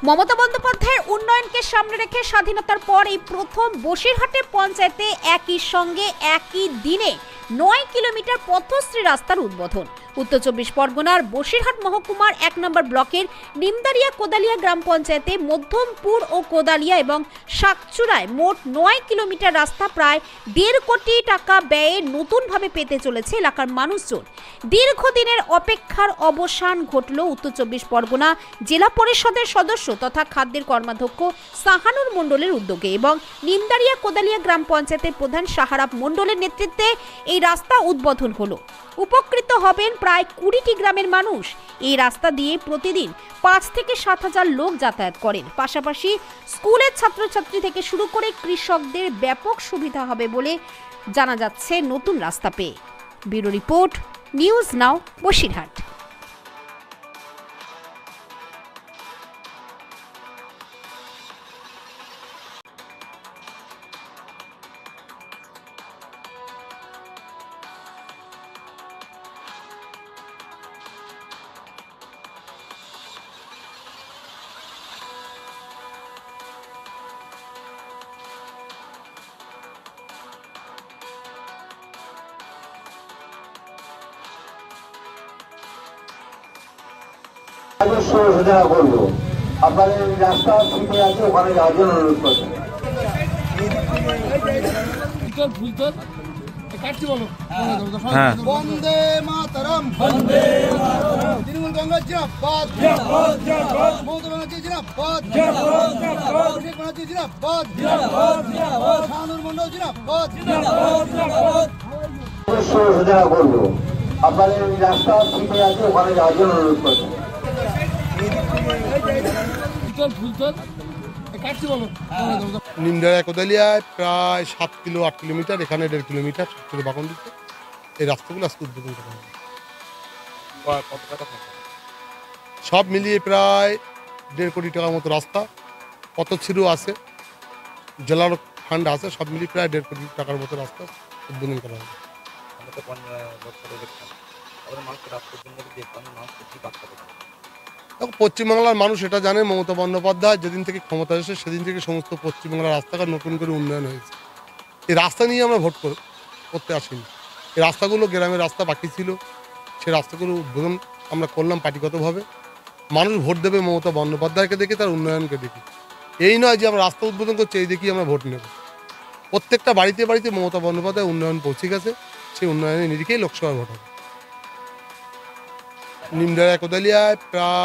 মমতা বন্দ্যোপাধ্যায়ের উন্নয়নকে সামনে রেখে স্বাধীনতার পর এই প্রথম বসিরহাটে পঞ্চায়েতে একই সঙ্গে একই দিনে 9 কিলোমিটার পথশ্রী রাস্তার উদ্বোধন। উত্তর চব্বিশ পরগনার বসিরহাট মহকুমার 1 নম্বর ব্লকের নিমদারিয়া কোদালিয়া গ্রাম পঞ্চায়েতে মধ্যমপুর ও কোদালিয়া এবং শাকচুরায় মোট 9 কিলোমিটার রাস্তা প্রায় 1.5 কোটি টাকা ব্যয়ে নতুনভাবে পেতে চলেছে এলাকার মানুষজন। দীর্ঘদিনের অপেক্ষার অবসান ঘটল উত্তর চব্বিশ পরগনা জেলা পরিষদের সদস্য তথা খাদ্যের কর্মাধ্যক্ষ সাহানুর মণ্ডলের উদ্যোগে এবং নিমদারিয়া কোদালিয়া গ্রাম পঞ্চায়েতের প্রধান সাহারাব মণ্ডলের নেতৃত্বে এই রাস্তা উদ্বোধন হলো। উপকৃত হবেন প্রায় 20টি গ্রামের মানুষ। এই রাস্তা দিয়ে প্রতিদিন 5 থেকে 7 হাজার লোক যাতায়াত করেন। পাশাপাশি স্কুলের ছাত্রছাত্রী থেকে শুরু করে কৃষকদের ব্যাপক সুবিধা হবে বলে জানা যাচ্ছে নতুন রাস্তা পেয়ে। Bureau report, news now, Basirhat. সূচনা করবো আপনাদের রাস্তা ঠিক আছে, ওখানে যাওয়ার জন্য অনুরোধ করছি। বন্দে মাতরম, বন্দে মাতরম। তৃণমূল কংগ্রেস জিন্দাবাদ, জিন্দাবাদ, জিন্দাবাদ। মমতা ব্যানার্জি জিন্দাবাদ, জিন্দাবাদ, জিন্দাবাদ। অভিষেক ব্যানার্জি জিন্দাবাদ, জিন্দাবাদ, জিন্দাবাদ। শাহানুর মণ্ডল জিন্দাবাদ, জিন্দাবাদ, জিন্দাবাদ। সূচনা করবো আপনাদের রাস্তা ঠিক আছে, ওখানে যাওয়ার জন্য অনুরোধ করছি। নিমদারিয়া কোদালিয়ায় প্রায় 7 কিলোমিটার, এখানে 1.5 কিলোমিটার বাগান দিতে এই রাস্তাগুলো আজকে উদ্বোধন করা হবে। সব মিলিয়ে প্রায় 1.5 কোটি টাকার মতো রাস্তা, পথশ্রীও আছে, জেলার ফান্ড আছে, সব মিলিয়ে প্রায় 1.5 কোটি টাকার মতো রাস্তা উদ্বোধন করা হবে। পশ্চিমবাংলার মানুষ এটা জানে, মমতা বন্দ্যোপাধ্যায় যেদিন থেকে ক্ষমতা এসে সেদিন থেকে সমস্ত পশ্চিমবাংলার রাস্তাঘাট নতুন করে উন্নয়ন হয়েছে। এই রাস্তা নিয়ে আমরা ভোট করতে আসিনি। এই রাস্তাগুলো গ্রামের রাস্তা বাকি ছিল, সেই রাস্তাগুলো উদ্বোধন আমরা করলাম পার্টিগতভাবে। মানুষ ভোট দেবে মমতা বন্দ্যোপাধ্যায়কে দেখে, তার উন্নয়নকে দেখি। এই নয় যে আমরা রাস্তা উদ্বোধন করছি এই দেখি আমরা ভোট নেব। প্রত্যেকটা বাড়িতে বাড়িতে মমতা বন্দ্যোপাধ্যায় উন্নয়ন পৌঁছে গেছে, সেই উন্নয়নের নিরিখেই লোকসভা ভোট হবে। নিমদারিয়া কোদালিয়ায় প্রায়